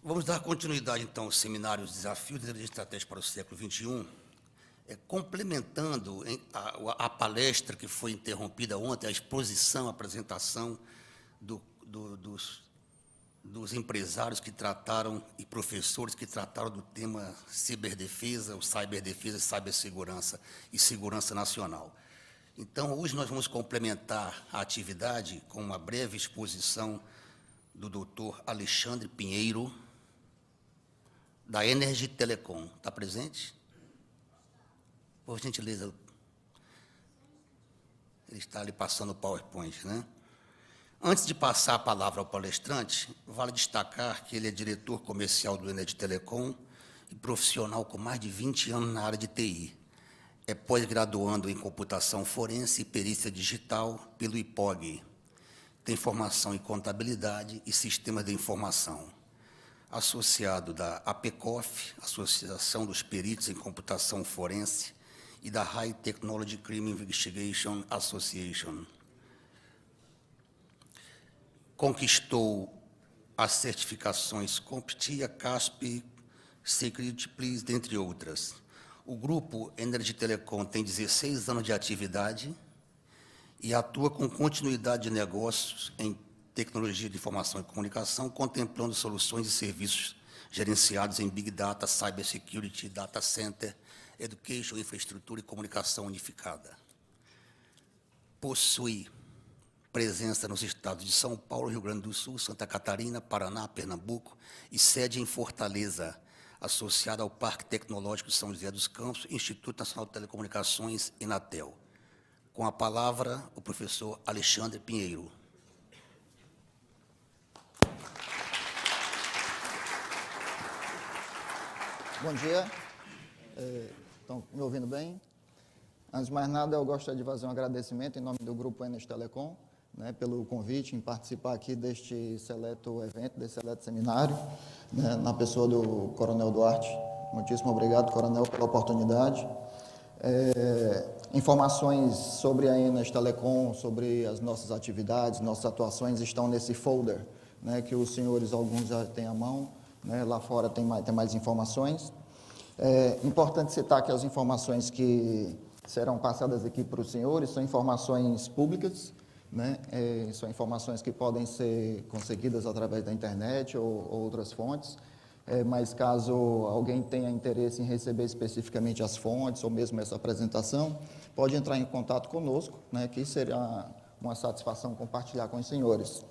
Vamos dar continuidade, então, ao seminário Os Desafios da Inteligência Estratégica para o Século XXI, complementando a palestra que foi interrompida ontem, a exposição, a apresentação dos empresários que trataram e professores que trataram do tema ciberdefesa, ou ciberdefesa, cibersegurança e segurança nacional. Então, hoje nós vamos complementar a atividade com uma breve exposição do doutor Alexandre Pinheiro, da Energy Telecom. Está presente? Por gentileza. Ele está ali passando o PowerPoint, né? Antes de passar a palavra ao palestrante, vale destacar que ele é diretor comercial do Energy Telecom e profissional com mais de 20 anos na área de TI. É pós-graduando em computação forense e perícia digital pelo IPOG. Tem formação em contabilidade e sistemas de informação. Associado da APCOF, Associação dos Peritos em Computação Forense, e da High Technology Crime Investigation Association. Conquistou as certificações CompTIA, CASP, Security Please, dentre outras. O grupo Energy Telecom tem 16 anos de atividade e atua com continuidade de negócios em tecnologia de informação e comunicação, contemplando soluções e serviços gerenciados em Big Data, Cybersecurity, Data Center, Education, Infraestrutura e Comunicação Unificada. Possui presença nos estados de São Paulo, Rio Grande do Sul, Santa Catarina, Paraná, Pernambuco e sede em Fortaleza, associada ao Parque Tecnológico de São José dos Campos, Instituto Nacional de Telecomunicações, Inatel. Com a palavra, o professor Alexandre Pinheiro. Bom dia. Estão me ouvindo bem? Antes de mais nada, eu gostaria de fazer um agradecimento em nome do Grupo Energy Telecom, pelo convite em participar aqui deste seleto evento, desse seleto seminário, na pessoa do Coronel Duarte. Muitíssimo obrigado, Coronel, pela oportunidade. Informações sobre a Energy Telecom, sobre as nossas atividades, nossas atuações, estão nesse folder, que os senhores, alguns já têm à mão, lá fora tem mais informações. É importante citar que as informações que serão passadas aqui para os senhores são informações públicas, são informações que podem ser conseguidas através da internet ou outras fontes, mas caso alguém tenha interesse em receber especificamente as fontes ou mesmo essa apresentação, pode entrar em contato conosco, que será uma satisfação compartilhar com os senhores.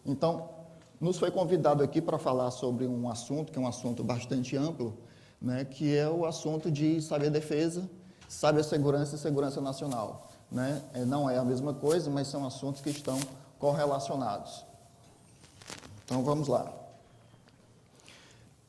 Então, nos foi convidado aqui para falar sobre um assunto, que é um assunto bastante amplo, que é o assunto de ciberdefesa, cibersegurança e segurança nacional. Não é a mesma coisa, mas são assuntos que estão correlacionados. Então, vamos lá.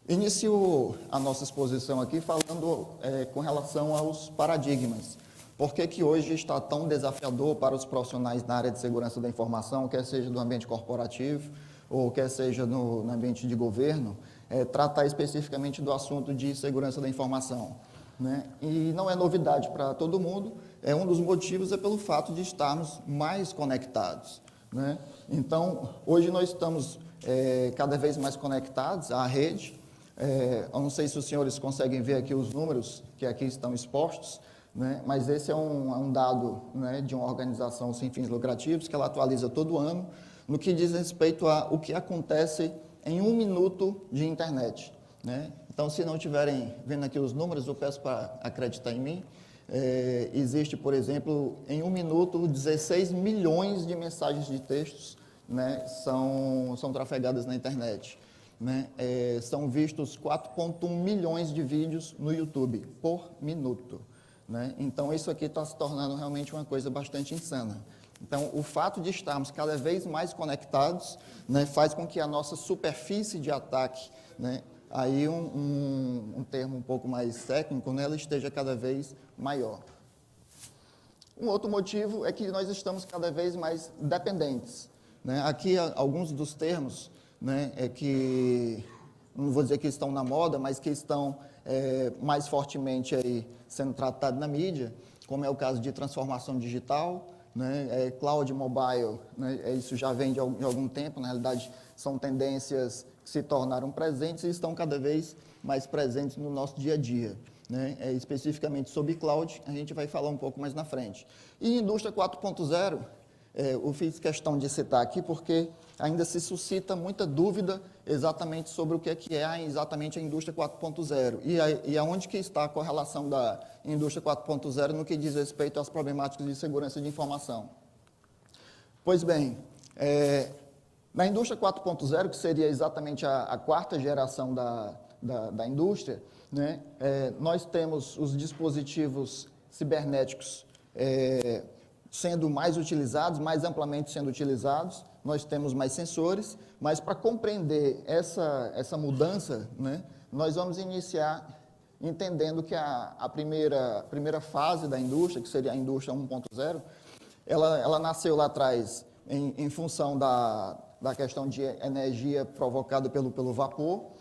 Inicio a nossa exposição aqui falando com relação aos paradigmas. Por que hoje está tão desafiador para os profissionais na área de segurança da informação, quer seja do ambiente corporativo, ou quer seja no ambiente de governo, tratar especificamente do assunto de segurança da informação. E não é novidade para todo mundo, um dos motivos é pelo fato de estarmos mais conectados. Então, hoje nós estamos cada vez mais conectados à rede. Eu não sei se os senhores conseguem ver aqui os números que aqui estão expostos, mas esse é um dado de uma organização sem fins lucrativos, que ela atualiza todo ano, no que diz respeito ao que acontece em 1 minuto de internet. Então, se não estiverem vendo aqui os números, eu peço para acreditar em mim. Existe, por exemplo, em 1 minuto, 16 milhões de mensagens de textos são trafegadas na internet. São vistos 4,1 milhões de vídeos no YouTube por minuto. Então, isso aqui está se tornando realmente uma coisa bastante insana. Então, o fato de estarmos cada vez mais conectados faz com que a nossa superfície de ataque, aí um termo um pouco mais técnico, ela esteja cada vez maior. Um outro motivo é que nós estamos cada vez mais dependentes. Aqui, alguns dos termos que, não vou dizer que estão na moda, mas que estão mais fortemente aí sendo tratados na mídia, como é o caso de transformação digital, né, cloud mobile, né, isso já vem de algum tempo, na realidade são tendências que se tornaram presentes e estão cada vez mais presentes no nosso dia a dia. Né? Especificamente sobre cloud, a gente vai falar um pouco mais na frente. E indústria 4.0, eu fiz questão de citar aqui porque ainda se suscita muita dúvida exatamente sobre o que é exatamente a indústria 4.0 e aonde que está a correlação da indústria 4.0 no que diz respeito às problemáticas de segurança de informação. Pois bem, na indústria 4.0, que seria exatamente a quarta geração da indústria, né, nós temos os dispositivos cibernéticos sendo mais utilizados, mais amplamente sendo utilizados, nós temos mais sensores, mas para compreender essa mudança, né, nós vamos iniciar entendendo que a primeira fase da indústria, que seria a indústria 1.0, ela nasceu lá atrás em função da questão de energia provocada pelo vapor.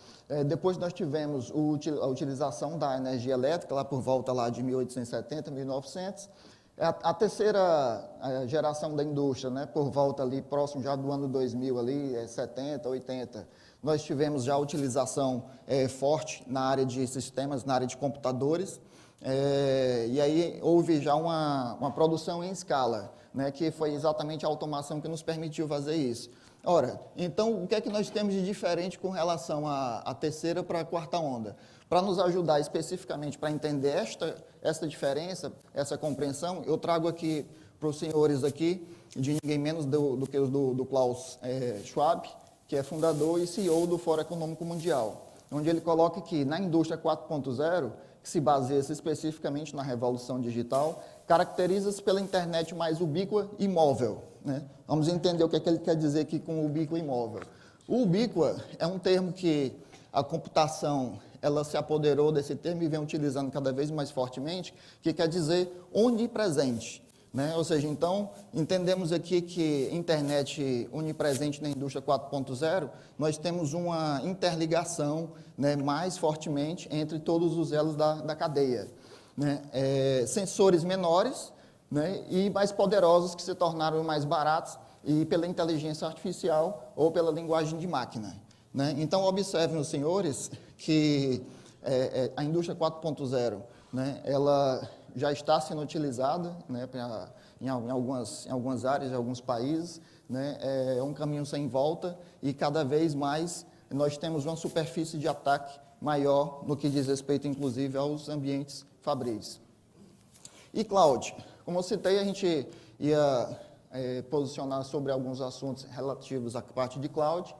Depois nós tivemos a utilização da energia elétrica, lá por volta lá de 1870, 1900. A terceira geração da indústria, né, por volta ali, próximo já do ano 2000, ali, 70, 80, nós tivemos já a utilização forte na área de sistemas, na área de computadores, e aí houve já uma produção em escala, né, que foi exatamente a automação que nos permitiu fazer isso. Ora, então, o que é que nós temos de diferente com relação à terceira para a quarta onda? Para nos ajudar especificamente para entender esta diferença, essa compreensão, eu trago aqui para os senhores aqui, de ninguém menos do que do Klaus Schwab, que é fundador e CEO do Fórum Econômico Mundial, onde ele coloca que na indústria 4.0, que se baseia especificamente na revolução digital, caracteriza-se pela internet mais ubíqua e móvel. Né? Vamos entender o que é que ele quer dizer aqui com ubíqua e móvel. O ubíqua é um termo que a computação ela se apoderou desse termo e vem utilizando cada vez mais fortemente, que quer dizer onipresente. Né? Ou seja, então, entendemos aqui que internet onipresente na indústria 4.0, nós temos uma interligação, né, mais fortemente entre todos os elos da cadeia. Né? Sensores menores, né, e mais poderosos que se tornaram mais baratos e pela inteligência artificial ou pela linguagem de máquina. Né? Então, observem os senhores que a indústria 4.0, né, ela já está sendo utilizada, né, em algumas áreas, em alguns países, né, é um caminho sem volta e cada vez mais nós temos uma superfície de ataque maior no que diz respeito, inclusive, aos ambientes fabris. E cloud? Como eu citei, a gente ia posicionar sobre alguns assuntos relativos à parte de cloud.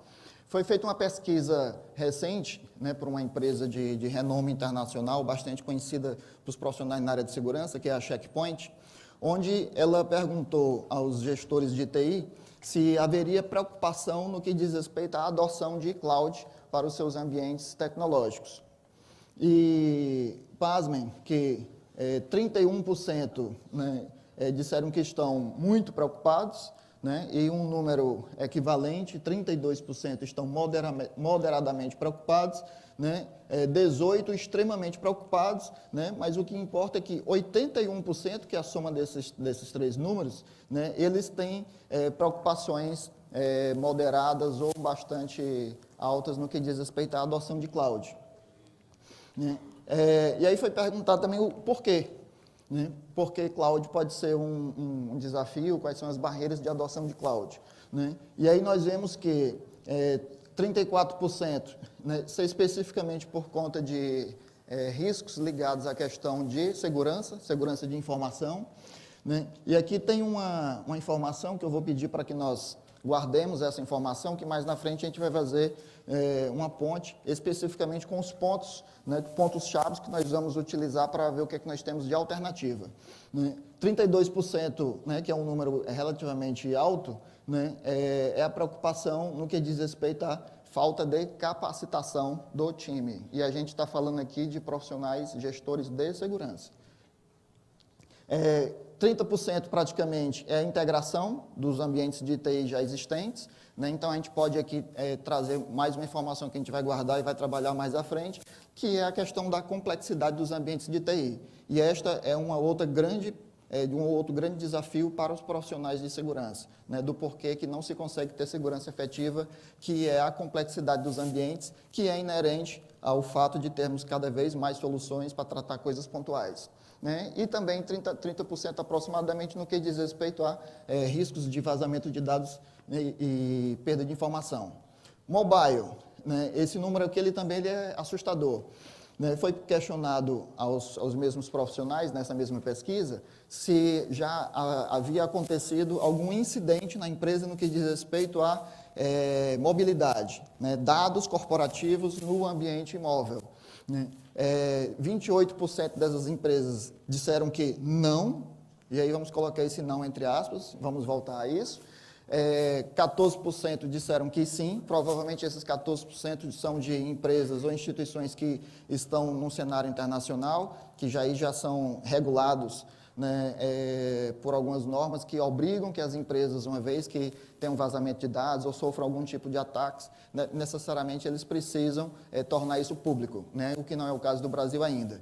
Foi feita uma pesquisa recente, né, por uma empresa de renome internacional, bastante conhecida para os profissionais na área de segurança, que é a Checkpoint, onde ela perguntou aos gestores de TI se haveria preocupação no que diz respeito à adoção de cloud para os seus ambientes tecnológicos. E, pasmem, que 31%, né, disseram que estão muito preocupados, né, e um número equivalente, 32% estão moderadamente preocupados, né, 18% extremamente preocupados, né, mas o que importa é que 81%, que é a soma desses três números, né, eles têm preocupações moderadas ou bastante altas no que diz respeito à adoção de cloud. Né. E aí foi perguntado também o porquê. Né? Porque cloud pode ser um desafio, quais são as barreiras de adoção de cloud. Né? E aí nós vemos que 34%, né, ser especificamente por conta de riscos ligados à questão de segurança de informação. Né? E aqui tem uma informação que eu vou pedir para que nós guardemos essa informação, que mais na frente a gente vai fazer uma ponte especificamente com os pontos, né, pontos-chave que nós vamos utilizar para ver o que é que nós temos de alternativa. Né? 32%, né, que é um número relativamente alto, né, é a preocupação no que diz respeito à falta de capacitação do time. E a gente está falando aqui de profissionais gestores de segurança. 30% praticamente é a integração dos ambientes de TI já existentes, né? Então a gente pode aqui trazer mais uma informação que a gente vai guardar e vai trabalhar mais à frente, que é a questão da complexidade dos ambientes de TI. E esta é uma outra grande de um outro grande desafio para os profissionais de segurança, né, do porquê que não se consegue ter segurança efetiva, que é a complexidade dos ambientes, que é inerente ao fato de termos cada vez mais soluções para tratar coisas pontuais. Né? E também 30% aproximadamente no que diz respeito a riscos de vazamento de dados, né, e perda de informação. Mobile, né, esse número aqui ele é assustador. Né? Foi questionado aos mesmos profissionais, nessa mesma pesquisa, se já havia acontecido algum incidente na empresa no que diz respeito a mobilidade, né, dados corporativos no ambiente móvel. Né? 28% dessas empresas disseram que não, e aí vamos colocar esse não entre aspas, vamos voltar a isso. 14% disseram que sim, provavelmente esses 14% são de empresas ou instituições que estão num cenário internacional, que já são regulados, né, por algumas normas que obrigam que as empresas, uma vez que tenham vazamento de dados ou sofram algum tipo de ataques, né, necessariamente eles precisam tornar isso público, né, o que não é o caso do Brasil ainda.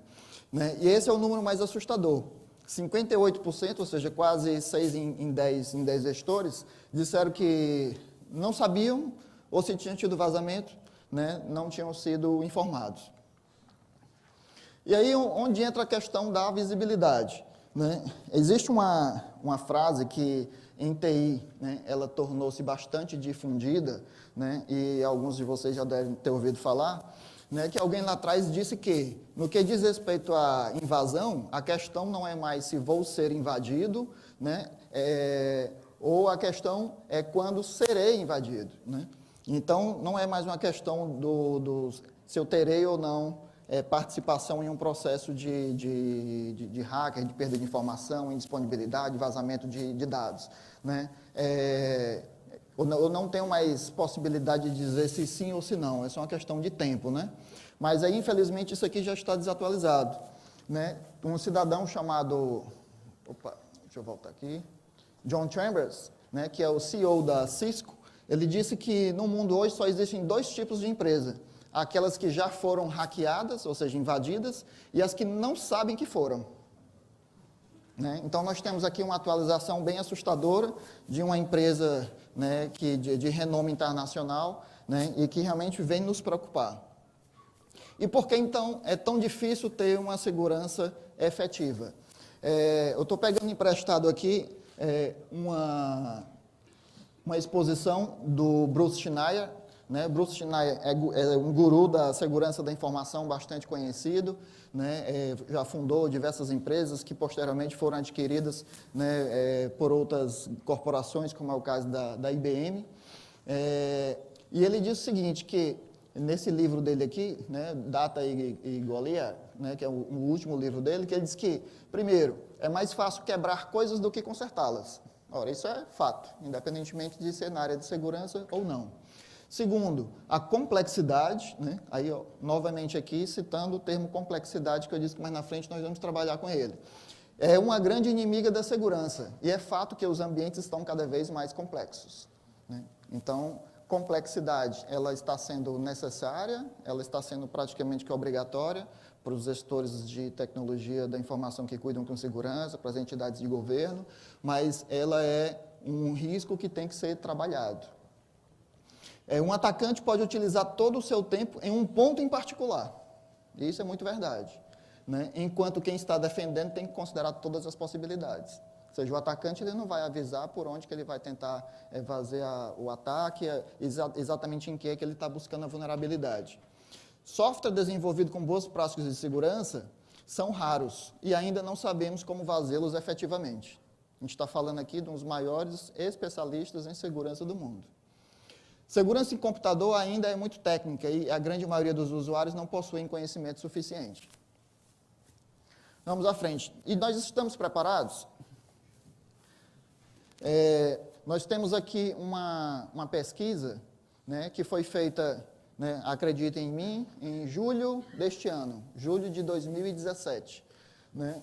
Né, e esse é o número mais assustador. 58%, ou seja, quase 6 em 10 gestores, disseram que não sabiam ou se tinham tido vazamento, né, não tinham sido informados. E aí onde entra a questão da visibilidade. Né? Existe uma frase que em TI, né, ela tornou-se bastante difundida, né, e alguns de vocês já devem ter ouvido falar, né, que alguém lá atrás disse que, no que diz respeito à invasão, a questão não é mais se vou ser invadido, né, ou a questão é quando serei invadido. Né? Então, não é mais uma questão se eu terei ou não participação em um processo de hacker, de perda de informação, indisponibilidade, vazamento de dados. Né? Eu não tenho mais possibilidade de dizer se sim ou se não, é só uma questão de tempo. Né? Mas aí, infelizmente, isso aqui já está desatualizado. Né? Um cidadão chamado, deixa eu voltar aqui, John Chambers, né, que é o CEO da Cisco, ele disse que no mundo hoje só existem 2 tipos de empresa: aquelas que já foram hackeadas, ou seja, invadidas, e as que não sabem que foram. Né? Então, nós temos aqui uma atualização bem assustadora de uma empresa, né, de renome internacional, né, e que realmente vem nos preocupar. E por que, então, é tão difícil ter uma segurança efetiva? Eu estou pegando emprestado aqui uma exposição do Bruce Schneier. Né? Bruce Schneier é um guru da segurança da informação bastante conhecido, né? Já fundou diversas empresas que posteriormente foram adquiridas, né, por outras corporações, como é o caso da IBM. E ele diz o seguinte, que nesse livro dele aqui, né, Data e Goliath, né, que é o último livro dele, que ele diz que, primeiro, é mais fácil quebrar coisas do que consertá-las. Ora, isso é fato, independentemente de ser na área de segurança ou não. Segundo, a complexidade, né, aí novamente aqui citando o termo complexidade, que eu disse que mais na frente nós vamos trabalhar com ele. É uma grande inimiga da segurança, e é fato que os ambientes estão cada vez mais complexos. Né? Então, complexidade, ela está sendo necessária, ela está sendo praticamente que obrigatória para os gestores de tecnologia da informação que cuidam com segurança, para as entidades de governo, mas ela é um risco que tem que ser trabalhado. Um atacante pode utilizar todo o seu tempo em um ponto em particular, isso é muito verdade, né? Enquanto quem está defendendo tem que considerar todas as possibilidades. Ou seja, o atacante ele não vai avisar por onde que ele vai tentar fazer o ataque, exatamente em que é que ele está buscando a vulnerabilidade. Software desenvolvido com boas práticas de segurança são raros e ainda não sabemos como fazê-los efetivamente. A gente está falando aqui de um dos maiores especialistas em segurança do mundo. Segurança em computador ainda é muito técnica e a grande maioria dos usuários não possuem conhecimento suficiente. Vamos à frente. E nós estamos preparados? Nós temos aqui uma pesquisa, né, que foi feita, né, acreditem em mim, em julho deste ano, julho de 2017, né,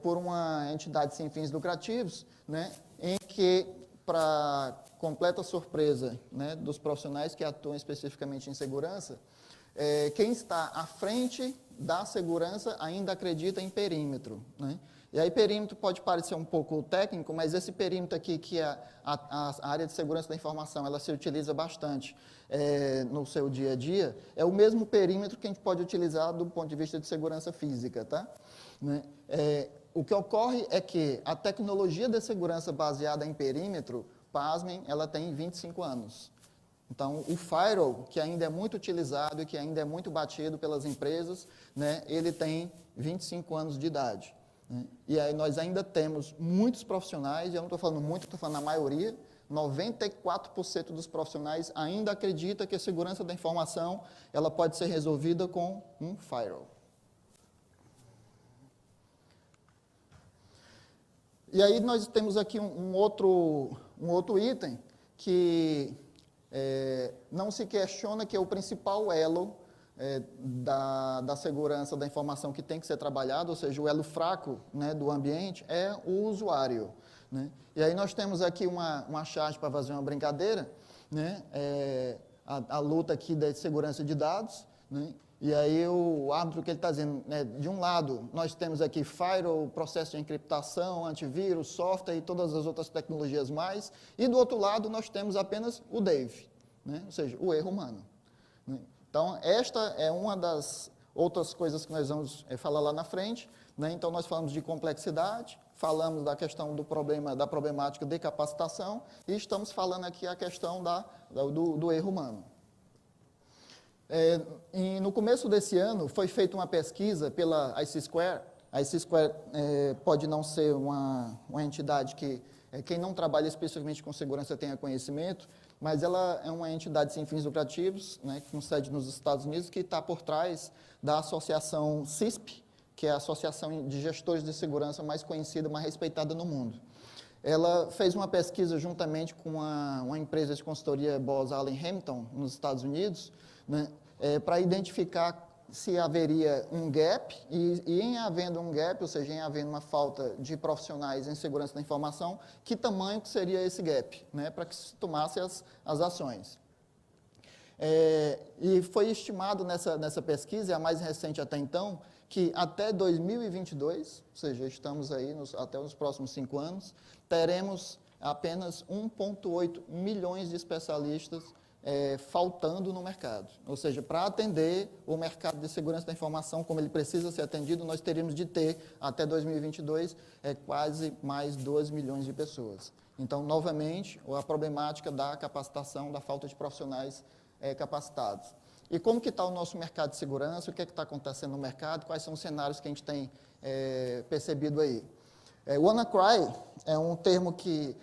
por uma entidade sem fins lucrativos, né, em que, para completa surpresa, né, dos profissionais que atuam especificamente em segurança, quem está à frente da segurança ainda acredita em perímetro. Né? E aí perímetro pode parecer um pouco técnico, mas esse perímetro aqui, que é a área de segurança da informação, ela se utiliza bastante no seu dia a dia, é o mesmo perímetro que a gente pode utilizar do ponto de vista de segurança física, tá? Né? O que ocorre é que a tecnologia de segurança baseada em perímetro, pasmem, ela tem 25 anos. Então, o firewall, que ainda é muito utilizado e que ainda é muito batido pelas empresas, né, ele tem 25 anos de idade. Né? E aí nós ainda temos muitos profissionais, e eu não estou falando muito, estou falando a maioria, 94% dos profissionais ainda acredita que a segurança da informação ela pode ser resolvida com um firewall. E aí nós temos aqui um outro item que não se questiona que é o principal elo da segurança da informação que tem que ser trabalhado, ou seja, o elo fraco, né, do ambiente é o usuário. Né? E aí nós temos aqui uma charge para fazer uma brincadeira, né, a luta aqui da segurança de dados, né? E aí o árbitro que ele está dizendo, né, de um lado nós temos aqui firewall, processo de encriptação, antivírus, software e todas as outras tecnologias mais, e do outro lado nós temos apenas o Dave, né, ou seja, o erro humano. Né? Então esta é uma das outras coisas que nós vamos falar lá na frente, né? Então nós falamos de complexidade, falamos da questão da problemática de capacitação e estamos falando aqui a questão do erro humano. E no começo desse ano, foi feita uma pesquisa pela IC Square. A IC Square pode não ser uma entidade que quem não trabalha especificamente com segurança tenha conhecimento, mas ela é uma entidade sem fins lucrativos, né, com sede nos Estados Unidos, que está por trás da associação CISP, que é a Associação de Gestores de Segurança mais conhecida, mais respeitada no mundo. Ela fez uma pesquisa juntamente com uma empresa de consultoria Booz Allen Hamilton, nos Estados Unidos, né, para identificar se haveria um gap, e em havendo um gap, ou seja, em havendo uma falta de profissionais em segurança da informação, que tamanho que seria esse gap, né, para que se tomasse as ações. E foi estimado nessa pesquisa, a mais recente até então, que até 2022, ou seja, estamos aí até os próximos 5 anos, teremos apenas 1,8 milhões de especialistas faltando no mercado. Ou seja, para atender o mercado de segurança da informação como ele precisa ser atendido, nós teríamos de ter, até 2022, quase mais 2 milhões de pessoas. Então, novamente, a problemática da capacitação, da falta de profissionais capacitados. E como que está o nosso mercado de segurança, o que está acontecendo no mercado, quais são os cenários que a gente tem percebido aí. WannaCry é um termo que,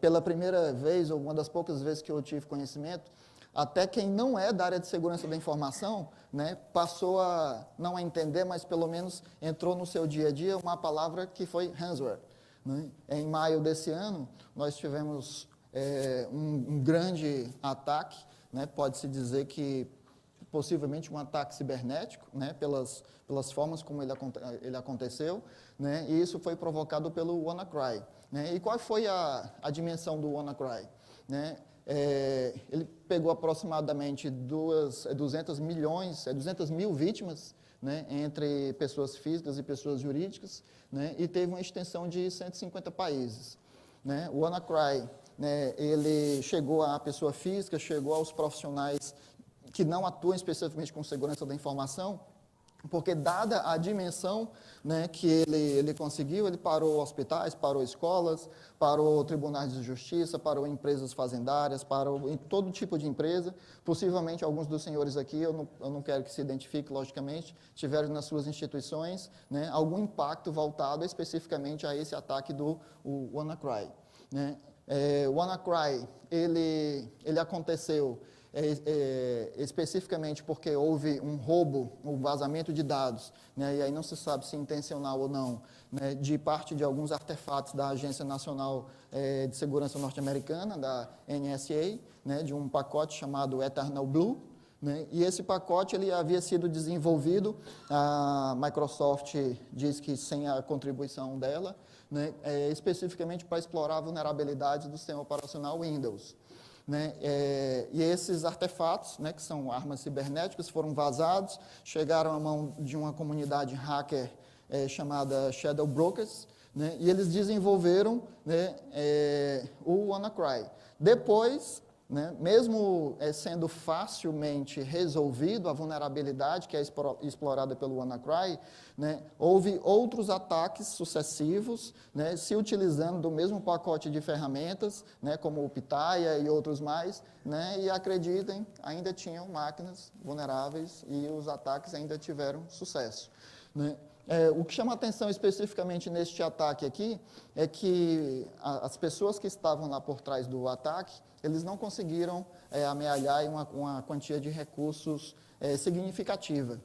pela primeira vez, ou uma das poucas vezes que eu tive conhecimento, até quem não é da área de segurança da informação, né, passou a não a entender, mas pelo menos entrou no seu dia a dia uma palavra que foi ransomware. Né? Em maio desse ano, nós tivemos um grande ataque, né, pode-se dizer que possivelmente um ataque cibernético, né, pelas formas como ele aconteceu, né, e isso foi provocado pelo WannaCry. Né? E qual foi a dimensão do WannaCry? Né? Ele pegou aproximadamente 200 mil vítimas, né, entre pessoas físicas e pessoas jurídicas, né, e teve uma extensão de 150 países. Né? O WannaCry, né, ele chegou à pessoa física, chegou aos profissionais que não atuam especificamente com segurança da informação, porque dada a dimensão, né, que ele conseguiu, ele parou hospitais, parou escolas, parou tribunais de justiça, parou empresas fazendárias, parou em todo tipo de empresa. Possivelmente alguns dos senhores aqui, eu não quero que se identifique, logicamente, tiveram nas suas instituições, né, algum impacto voltado especificamente a esse ataque do WannaCry. Né? O WannaCry, ele aconteceu especificamente porque houve um roubo, um vazamento de dados, né, e aí não se sabe se intencional ou não, né, de parte de alguns artefatos da Agência Nacional de Segurança Norte-Americana, da NSA, né, de um pacote chamado Eternal Blue, né, e esse pacote ele havia sido desenvolvido, a Microsoft diz que sem a contribuição dela, né, especificamente para explorar vulnerabilidades do sistema operacional Windows. Né, e esses artefatos, né, que são armas cibernéticas, foram vazados, chegaram à mão de uma comunidade hacker chamada Shadow Brokers, né, e eles desenvolveram, né, o WannaCry. Depois, né, mesmo sendo facilmente resolvido a vulnerabilidade que é explorada pelo WannaCry, né, houve outros ataques sucessivos, né, se utilizando do mesmo pacote de ferramentas, né, como o Pitaya e outros mais, né, e acreditem, ainda tinham máquinas vulneráveis e os ataques ainda tiveram sucesso, né. O que chama atenção especificamente neste ataque aqui é que as pessoas que estavam lá por trás do ataque, eles não conseguiram amealhar uma quantia de recursos significativa.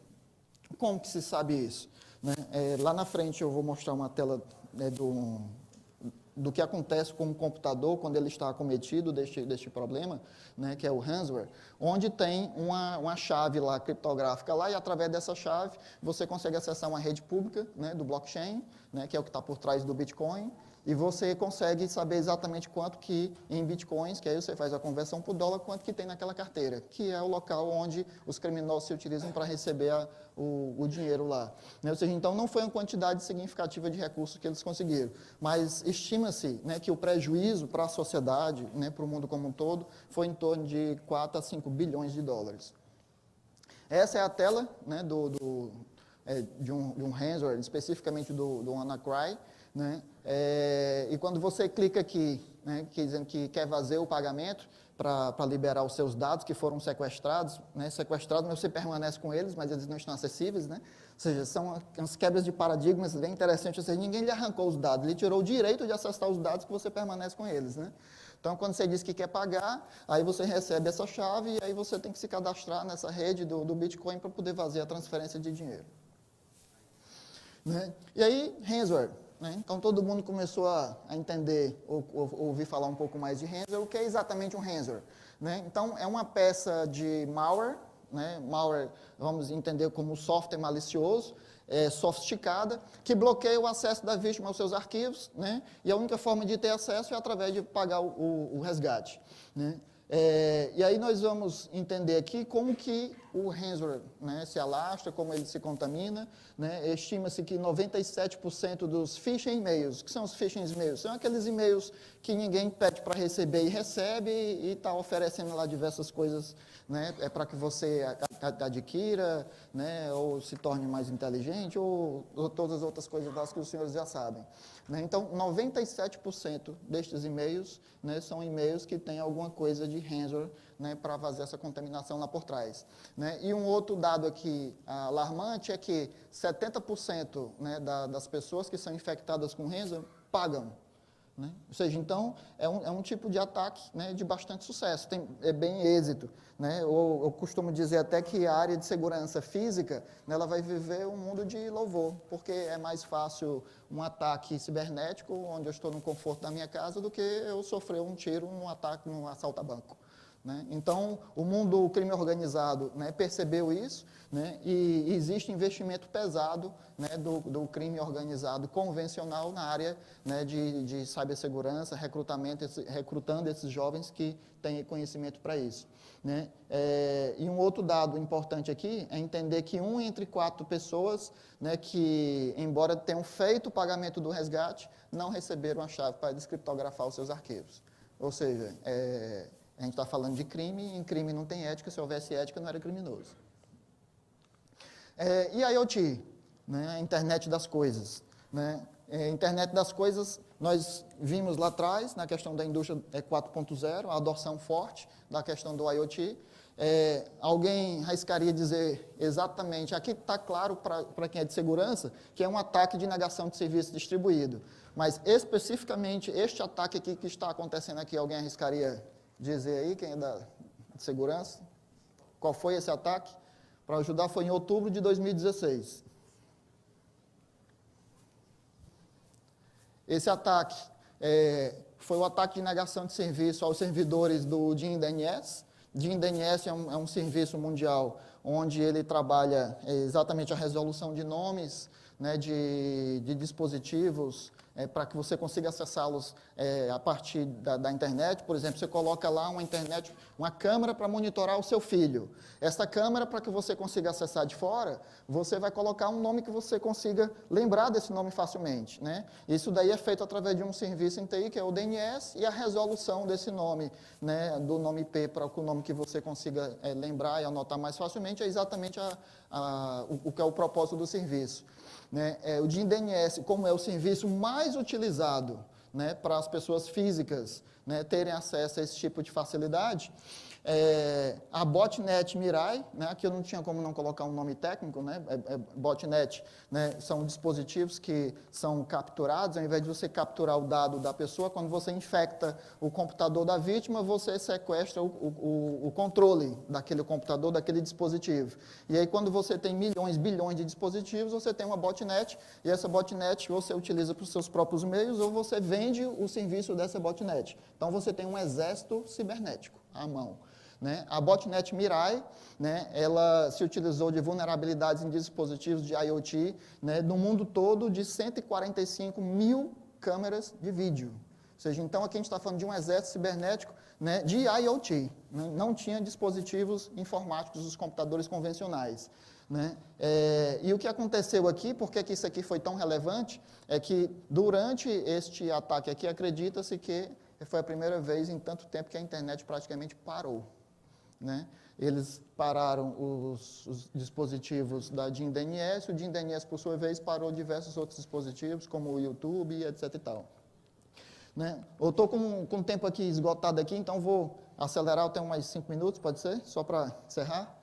Como que se sabe isso? Né? Lá na frente eu vou mostrar uma tela, né, do que acontece com o computador quando ele está acometido deste problema, né, que é o ransomware, onde tem uma chave lá, criptográfica lá, e através dessa chave você consegue acessar uma rede pública, né, do blockchain, né, que é o que está por trás do Bitcoin, e você consegue saber exatamente quanto que em bitcoins, que aí você faz a conversão para o dólar, quanto que tem naquela carteira, que é o local onde os criminosos se utilizam para receber o dinheiro lá. Né? Ou seja, então não foi uma quantidade significativa de recursos que eles conseguiram, mas estima-se, né, que o prejuízo para a sociedade, né, para o mundo como um todo, foi em torno de 4 a 5 bilhões de dólares. Essa é a tela, né, de um ransomware, especificamente do WannaCry, né? E quando você clica aqui, né, dizendo que quer fazer o pagamento para liberar os seus dados que foram sequestrados, né, mas você permanece com eles, mas eles não estão acessíveis, né? Ou seja, são umas quebras de paradigmas bem interessantes, ou seja, ninguém lhe arrancou os dados, ele tirou o direito de acessar os dados que você permanece com eles, né? Então, quando você diz que quer pagar, aí você recebe essa chave e aí você tem que se cadastrar nessa rede do Bitcoin para poder fazer a transferência de dinheiro. Né? E aí, ransomware. Né? Então, todo mundo começou a entender, ou ouvir falar um pouco mais de ransomware. O que é exatamente um ransomware? Né? Então, é uma peça de malware, né? Malware, vamos entender como software malicioso, sofisticada, que bloqueia o acesso da vítima aos seus arquivos, né? E a única forma de ter acesso é através de pagar o resgate. Né? E aí nós vamos entender aqui como que o ransomware, né, se alastra, como ele se contamina, né? Estima-se que 97% dos phishing e-mails, que são os phishing e-mails? São aqueles e-mails que ninguém pede para receber e recebe e está oferecendo lá diversas coisas, né, para que você adquira, né, ou se torne mais inteligente, ou todas as outras coisas das que os senhores já sabem. Né? Então, 97% destes e-mails, né, são e-mails que têm alguma coisa de ransomware, né, para fazer essa contaminação lá por trás. Né? E um outro dado aqui alarmante é que 70%, né, das pessoas que são infectadas com ransomware pagam. Né? Ou seja, então, é um tipo de ataque, né, de bastante sucesso, é bem êxito. Né? Eu costumo dizer até que a área de segurança física, né, ela vai viver um mundo de louvor, porque é mais fácil um ataque cibernético, onde eu estou no conforto da minha casa, do que eu sofrer um tiro num ataque, num assalto a banco. Né? Então, o crime organizado, né, percebeu isso, né, e existe investimento pesado, né, do crime organizado convencional na área, né, de cibersegurança, recrutando esses jovens que têm conhecimento para isso. Né? E um outro dado importante aqui é entender que 1 entre 4 pessoas, né, que, embora tenham feito o pagamento do resgate, não receberam a chave para descriptografar os seus arquivos. Ou seja, a gente está falando de crime, e em crime não tem ética, se houvesse ética não era criminoso. E a IoT, né, a internet das coisas. Né? Internet das coisas, nós vimos lá atrás, na questão da indústria 4.0, a adoção forte da questão do IoT. Alguém arriscaria dizer exatamente, aqui está claro para quem é de segurança, que é um ataque de negação de serviço distribuído. Mas especificamente este ataque aqui que está acontecendo aqui, alguém arriscaria dizer aí, quem é de segurança? Qual foi esse ataque? Para ajudar, foi em outubro de 2016. Esse ataque foi o ataque de negação de serviço aos servidores do DIN-DNS. DIN-DNS é um serviço mundial onde ele trabalha exatamente a resolução de nomes, né, de dispositivos para que você consiga acessá-los a partir da internet. Por exemplo, você coloca lá uma câmera para monitorar o seu filho. Essa câmera, para que você consiga acessar de fora, você vai colocar um nome que você consiga lembrar desse nome facilmente, né? Isso daí é feito através de um serviço em TI, que é o DNS, e a resolução desse nome, né, do nome IP para o nome que você consiga lembrar e anotar mais facilmente, é exatamente o que é o propósito do serviço. Né? O DIN DNS, como é o serviço mais utilizado, né, para as pessoas físicas, né, terem acesso a esse tipo de facilidade, a botnet Mirai, né, aqui eu não tinha como não colocar um nome técnico, né, botnet, né, são dispositivos que são capturados, ao invés de você capturar o dado da pessoa, quando você infecta o computador da vítima, você sequestra o controle daquele computador, daquele dispositivo. E aí, quando você tem milhões, bilhões de dispositivos, você tem uma botnet, e essa botnet você utiliza para os seus próprios meios, ou você vende o serviço dessa botnet. Então, você tem um exército cibernético à mão. Né? A botnet Mirai, né, ela se utilizou de vulnerabilidades em dispositivos de IoT, né, no mundo todo, de 145 mil câmeras de vídeo. Ou seja, então aqui a gente está falando de um exército cibernético, né, de IoT. Né? Não tinha dispositivos informáticos dos computadores convencionais. Né? E o que aconteceu aqui, por que isso aqui foi tão relevante, é que durante este ataque aqui, acredita-se que foi a primeira vez em tanto tempo que a internet praticamente parou. Né? Eles pararam os dispositivos da DIN DNS, o DIN DNS, por sua vez, parou diversos outros dispositivos, como o YouTube, etc. e tal. Né? Eu estou com o tempo aqui esgotado aqui, então vou acelerar, eu tenho mais 5 minutos, pode ser? Só para encerrar.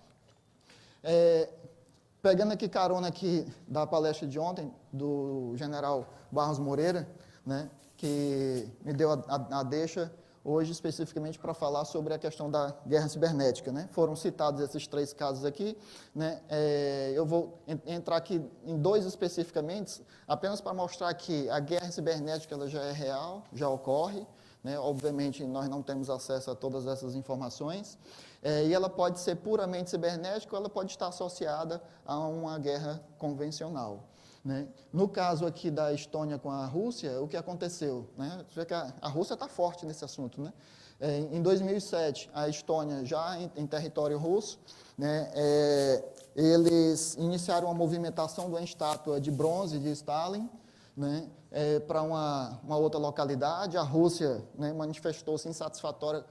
Pegando aqui carona aqui da palestra de ontem, do general Barros Moreira, né, que me deu a deixa hoje especificamente para falar sobre a questão da guerra cibernética. Né? Foram citados esses 3 casos aqui. Né? Eu vou entrar aqui em 2 especificamente, apenas para mostrar que a guerra cibernética ela já é real, já ocorre. Né? Obviamente, nós não temos acesso a todas essas informações. E ela pode ser puramente cibernética ou ela pode estar associada a uma guerra convencional. Né? No caso aqui da Estônia com a Rússia, o que aconteceu? Né? Você vê que a Rússia está forte nesse assunto. Né? Em 2007, a Estônia, já em território russo, né, eles iniciaram uma movimentação de uma estátua de bronze de Stalin, né, para uma outra localidade. A Rússia, né, manifestou-se insatisfatória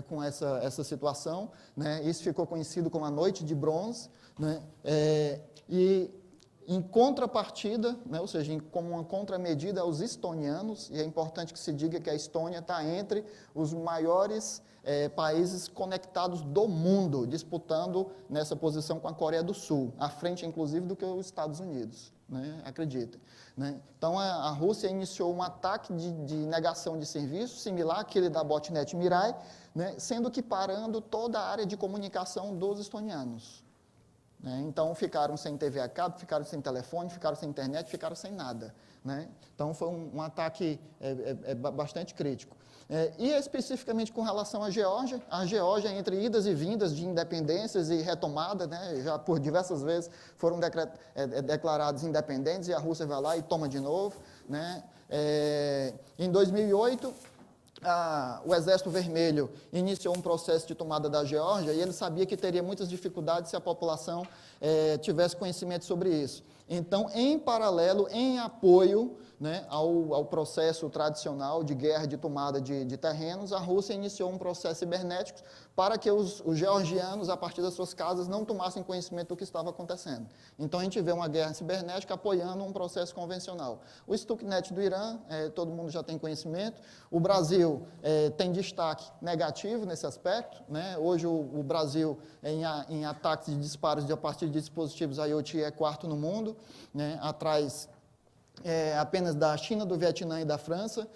com essa situação. Né? Isso ficou conhecido como a Noite de Bronze. Né? E em contrapartida, né, ou seja, como uma contramedida aos estonianos, e é importante que se diga que a Estônia está entre os maiores países conectados do mundo, disputando nessa posição com a Coreia do Sul, à frente, inclusive, do que os Estados Unidos, né, acreditem. Né? Então, a Rússia iniciou um ataque de negação de serviço, similar àquele da botnet Mirai, né, sendo que parando toda a área de comunicação dos estonianos. Né? Então, ficaram sem TV a cabo, ficaram sem telefone, ficaram sem internet, ficaram sem nada. Né? Então, foi um ataque bastante crítico. E especificamente com relação à Geórgia, entre idas e vindas de independências e retomada, né, já por diversas vezes foram declarados independentes, e a Rússia vai lá e toma de novo. Né? Em 2008, o Exército Vermelho iniciou um processo de tomada da Geórgia e ele sabia que teria muitas dificuldades se a população tivesse conhecimento sobre isso. Então, em paralelo, em apoio, né, ao processo tradicional de guerra de tomada de terrenos, a Rússia iniciou um processo cibernético para que os georgianos, a partir das suas casas, não tomassem conhecimento do que estava acontecendo. Então, a gente vê uma guerra cibernética apoiando um processo convencional. O Stuxnet do Irã, todo mundo já tem conhecimento. O Brasil tem destaque negativo nesse aspecto. Né? Hoje, o Brasil, em ataques de disparos a partir de dispositivos IoT, é 4º no mundo, né? Atrás apenas da China, do Vietnã e da França,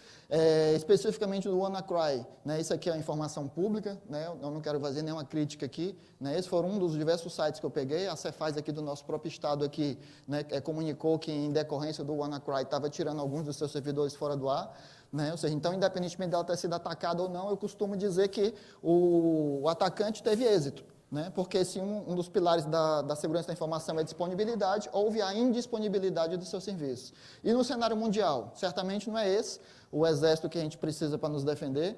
especificamente do WannaCry. Né? Isso aqui é uma informação pública, né? Eu não quero fazer nenhuma crítica aqui. Né? Esse foi um dos diversos sites que eu peguei. A Cefaz aqui do nosso próprio estado aqui, né, comunicou que, em decorrência do WannaCry, estava tirando alguns dos seus servidores fora do ar. Né? Ou seja, então, independentemente dela ter sido atacada ou não, eu costumo dizer que o atacante teve êxito. né? Porque se um dos pilares da segurança da informação é disponibilidade, houve a indisponibilidade do seu serviço. E no cenário mundial, certamente não é esse o exército que a gente precisa para nos defender.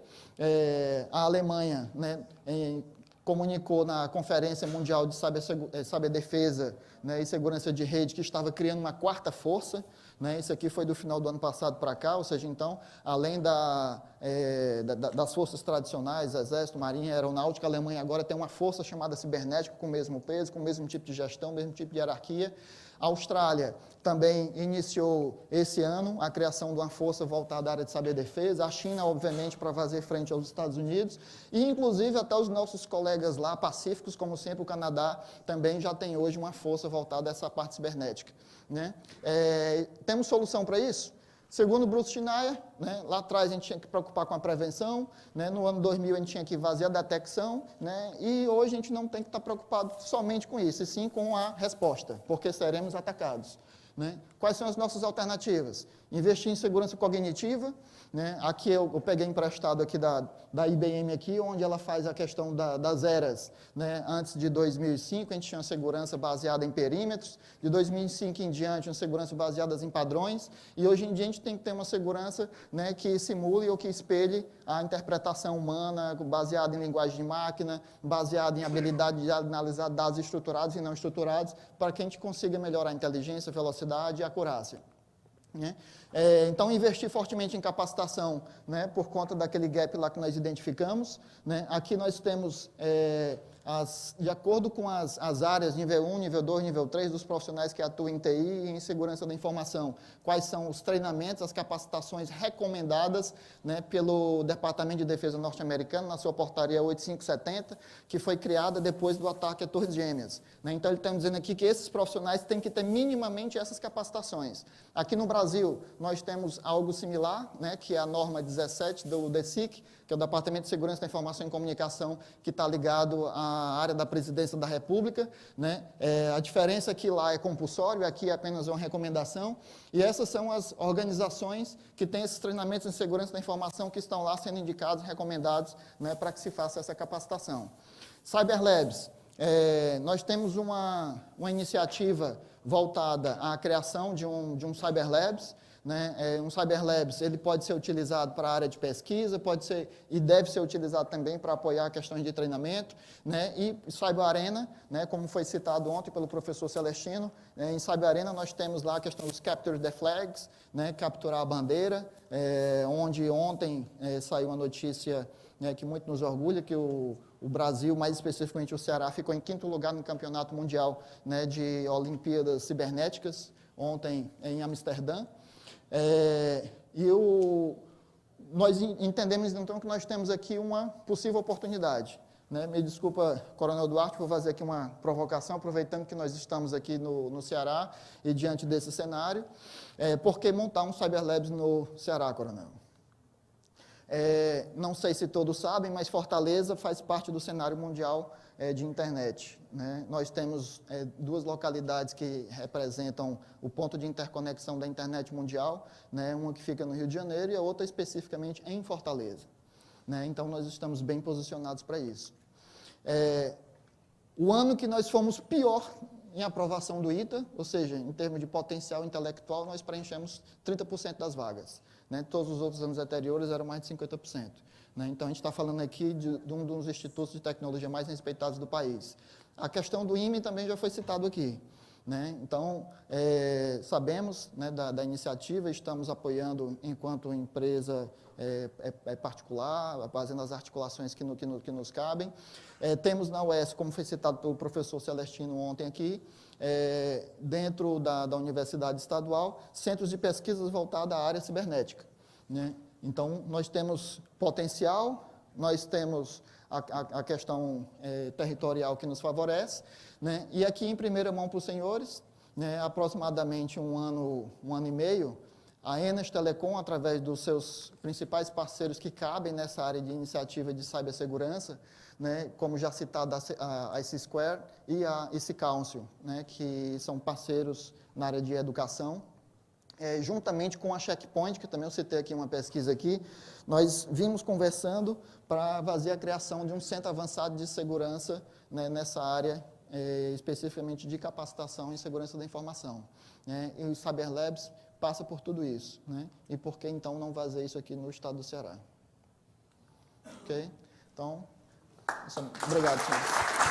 A Alemanha, né, comunicou na Conferência Mundial de Cyberdefesa, né, e Segurança de Rede que estava criando uma quarta força, né, isso aqui foi do final do ano passado para cá, ou seja, então, além das forças tradicionais, Exército, Marinha, Aeronáutica, a Alemanha agora tem uma força chamada cibernética com o mesmo peso, com o mesmo tipo de gestão, mesmo tipo de hierarquia. A Austrália também iniciou esse ano a criação de uma força voltada à área de cyberdefesa. A China, obviamente, para fazer frente aos Estados Unidos. E, inclusive, até os nossos colegas lá, pacíficos, como sempre, o Canadá, também já tem hoje uma força voltada a essa parte cibernética, né? Temos solução para isso? Segundo Bruce Schneier, né, lá atrás a gente tinha que preocupar com a prevenção, né, no ano 2000 a gente tinha que fazer a detecção, né, e hoje a gente não tem que estar preocupado somente com isso, e sim com a resposta, porque seremos atacados, né? Quais são as nossas alternativas? Investir em segurança cognitiva, né? Aqui eu peguei emprestado aqui da IBM aqui, onde ela faz a questão das eras, né? Antes de 2005 a gente tinha uma segurança baseada em perímetros, de 2005 em diante uma segurança baseada em padrões, e hoje em dia a gente tem que ter uma segurança, né, que simule ou que espelhe a interpretação humana, baseada em linguagem de máquina, baseada em habilidade de analisar dados estruturados e não estruturados, para que a gente consiga melhorar a inteligência, a velocidade e a acurácia, né? Então, investir fortemente em capacitação, né, por conta daquele gap lá que nós identificamos, né? Aqui nós temos, de acordo com as áreas nível 1, nível 2, nível 3, dos profissionais que atuam em TI e em segurança da informação, quais são os treinamentos, as capacitações recomendadas, né, pelo Departamento de Defesa norte-americano, na sua portaria 8570, que foi criada depois do ataque a Torres Gêmeas, né? Então, ele está dizendo aqui que esses profissionais têm que ter minimamente essas capacitações. Aqui no Brasil, nós temos algo similar, né, que é a norma 17 do DESIC, que é o Departamento de Segurança da Informação e Comunicação, que está ligado à área da Presidência da República, né? A diferença é que lá é compulsório, aqui é apenas uma recomendação, e essas são as organizações que têm esses treinamentos em segurança da informação que estão lá sendo indicados, recomendados, né, para que se faça essa capacitação. Cyberlabs, nós temos uma iniciativa voltada à criação de um Cyberlabs, né? Um Cyberlabs ele pode ser utilizado para a área de pesquisa, pode ser e deve ser utilizado também para apoiar questões de treinamento, né? E Cyber Arena, né, como foi citado ontem pelo professor Celestino, né, em Cyber Arena nós temos lá a questão dos Capture the Flags, né, capturar a bandeira, onde ontem saiu uma notícia, né, que muito nos orgulha, que o Brasil, mais especificamente o Ceará, ficou em 5º lugar no Campeonato Mundial, né, de Olimpíadas Cibernéticas, ontem em Amsterdã. Nós entendemos, então, que nós temos aqui uma possível oportunidade, né? Me desculpa, Coronel Duarte, vou fazer aqui uma provocação, aproveitando que nós estamos aqui no Ceará e diante desse cenário. Por que montar um Cyberlabs no Ceará, Coronel? Não sei se todos sabem, mas Fortaleza faz parte do cenário mundial de internet, né? Nós temos 2 localidades que representam o ponto de interconexão da internet mundial, né? Uma que fica no Rio de Janeiro e a outra especificamente em Fortaleza, né? Então, nós estamos bem posicionados para isso. O ano que nós fomos pior em aprovação do ITA, ou seja, em termos de potencial intelectual, nós preenchemos 30% das vagas, né? Todos os outros anos anteriores eram mais de 50%. Né? Então, a gente está falando aqui de um dos institutos de tecnologia mais respeitados do país. A questão do IME também já foi citado aqui, né? Então, sabemos, né, da iniciativa, estamos apoiando enquanto empresa particular, fazendo as articulações que nos cabem. Temos na UES, como foi citado pelo professor Celestino ontem aqui, dentro da Universidade Estadual, centros de pesquisas voltados à área cibernética, né? Então, nós temos potencial, nós temos a questão territorial que nos favorece, né? E aqui, em primeira mão para os senhores, né, aproximadamente um ano e meio, a Enas Telecom, através dos seus principais parceiros que cabem nessa área de iniciativa de cibersegurança, né, como já citado a IC Square e a IC Council, né, que são parceiros na área de educação, juntamente com a Checkpoint, que também eu citei aqui uma pesquisa aqui, nós vimos conversando para fazer a criação de um centro avançado de segurança, né, nessa área, especificamente de capacitação em segurança da informação. Né, e o Cyber Labs passa por tudo isso. Né, e por que, então, não fazer isso aqui no estado do Ceará? Ok? Então, obrigado, senhor.